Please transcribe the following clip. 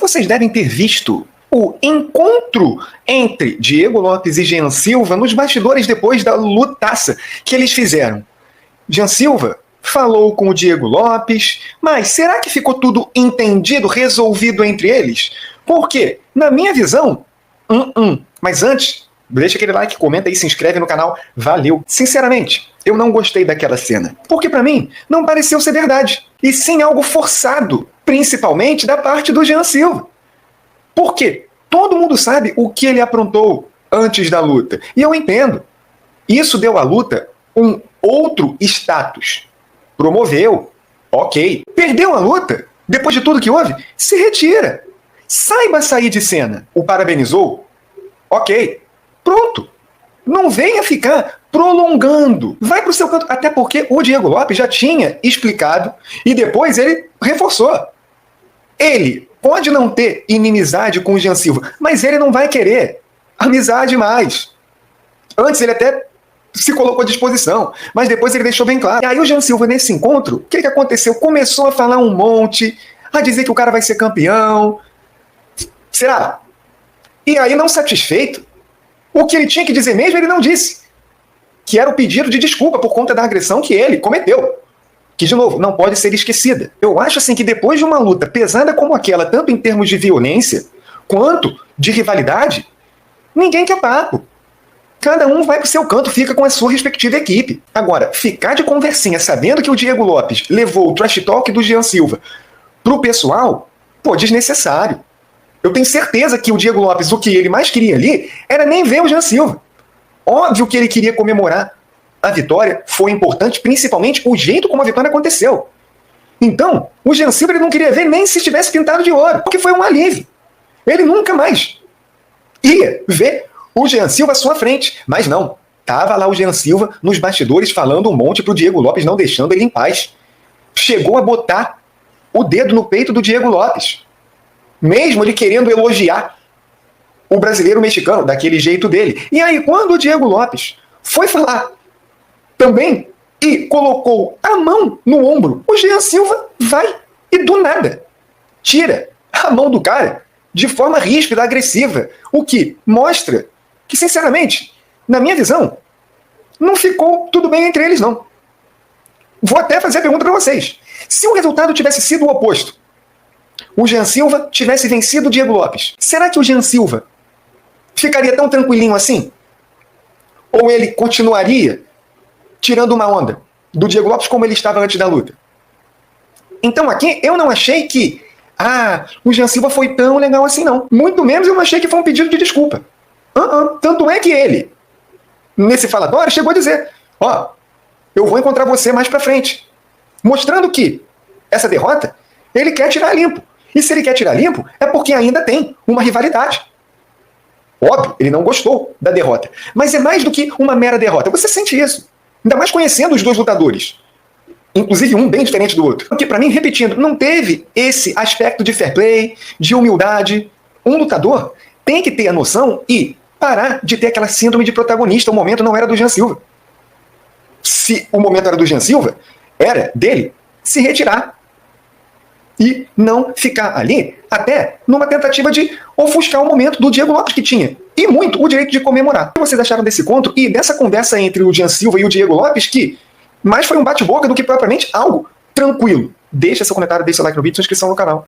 Vocês devem ter visto o encontro entre Diego Lopes e Jean Silva nos bastidores depois da lutaça que eles fizeram. Jean Silva falou com o Diego Lopes, mas será que ficou tudo entendido, resolvido entre eles? Porque, na minha visão, Mas antes, deixa aquele like, comenta e se inscreve no canal. Valeu! Sinceramente, eu não gostei daquela cena, porque pra mim não pareceu ser verdade, e sim algo forçado, principalmente da parte do Jean Silva. Por quê? Todo mundo sabe o que ele aprontou antes da luta, e eu entendo. Isso deu à luta um outro status. Promoveu, ok. Perdeu a luta, depois de tudo que houve, se retira. Saiba sair de cena. O parabenizou, ok. Pronto. Não venha ficar prolongando. Vai pro seu canto. Até porque o Diego Lopes já tinha explicado e depois ele reforçou. Ele pode não ter inimizade com o Jean Silva, mas ele não vai querer amizade mais. Antes ele até se colocou à disposição, mas depois ele deixou bem claro. E aí o Jean Silva, nesse encontro, o que aconteceu? Começou a falar um monte, a dizer que o cara vai ser campeão. Será? E aí, não satisfeito, o que ele tinha que dizer mesmo, ele não disse. Que era o pedido de desculpa por conta da agressão que ele cometeu. Que, de novo, não pode ser esquecida. Eu acho assim que depois de uma luta pesada como aquela, tanto em termos de violência, quanto de rivalidade, ninguém quer papo. Cada um vai pro seu canto, fica com a sua respectiva equipe. Agora, ficar de conversinha sabendo que o Diego Lopes levou o trash talk do Jean Silva pro pessoal, pô, desnecessário. Eu tenho certeza que o Diego Lopes, o que ele mais queria ali, era nem ver o Jean Silva. Óbvio que ele queria comemorar a vitória, foi importante, principalmente o jeito como a vitória aconteceu. Então, o Jean Silva ele não queria ver nem se estivesse pintado de ouro, porque foi um alívio. Ele nunca mais ia ver o Jean Silva à sua frente. Mas não, tava lá o Jean Silva nos bastidores falando um monte pro Diego Lopes, não deixando ele em paz. Chegou a botar o dedo no peito do Diego Lopes. Mesmo ele querendo elogiar o brasileiro mexicano, daquele jeito dele. E aí, quando o Diego Lopes foi falar também e colocou a mão no ombro, o Jean Silva vai e do nada tira a mão do cara de forma ríspida, agressiva. O que mostra que, sinceramente, na minha visão, não ficou tudo bem entre eles, não. Vou até fazer a pergunta para vocês. Se o resultado tivesse sido o oposto, o Jean Silva tivesse vencido o Diego Lopes, será que o Jean Silva ficaria tão tranquilinho assim? Ou ele continuaria tirando uma onda do Diego Lopes como ele estava antes da luta? Então aqui eu não achei que o Jean Silva foi tão legal assim, não. Muito menos eu não achei que foi um pedido de desculpa. Tanto é que ele, nesse falatório, chegou a dizer: eu vou encontrar você mais pra frente. Mostrando que essa derrota ele quer tirar limpo. E se ele quer tirar limpo, é porque ainda tem uma rivalidade. Óbvio, ele não gostou da derrota. Mas é mais do que uma mera derrota. Você sente isso. Ainda mais conhecendo os dois lutadores. Inclusive um bem diferente do outro. Porque, pra mim, repetindo, não teve esse aspecto de fair play, de humildade. Um lutador tem que ter a noção e parar de ter aquela síndrome de protagonista. O momento não era do Jean Silva. Se o momento era do Jean Silva, era dele se retirar. E não ficar ali, até numa tentativa de ofuscar o momento do Diego Lopes, que tinha, e muito, o direito de comemorar. O que vocês acharam desse encontro e dessa conversa entre o Jean Silva e o Diego Lopes, que mais foi um bate-boca do que propriamente algo tranquilo? Deixa seu comentário, deixa seu like no vídeo e sua inscrição no canal.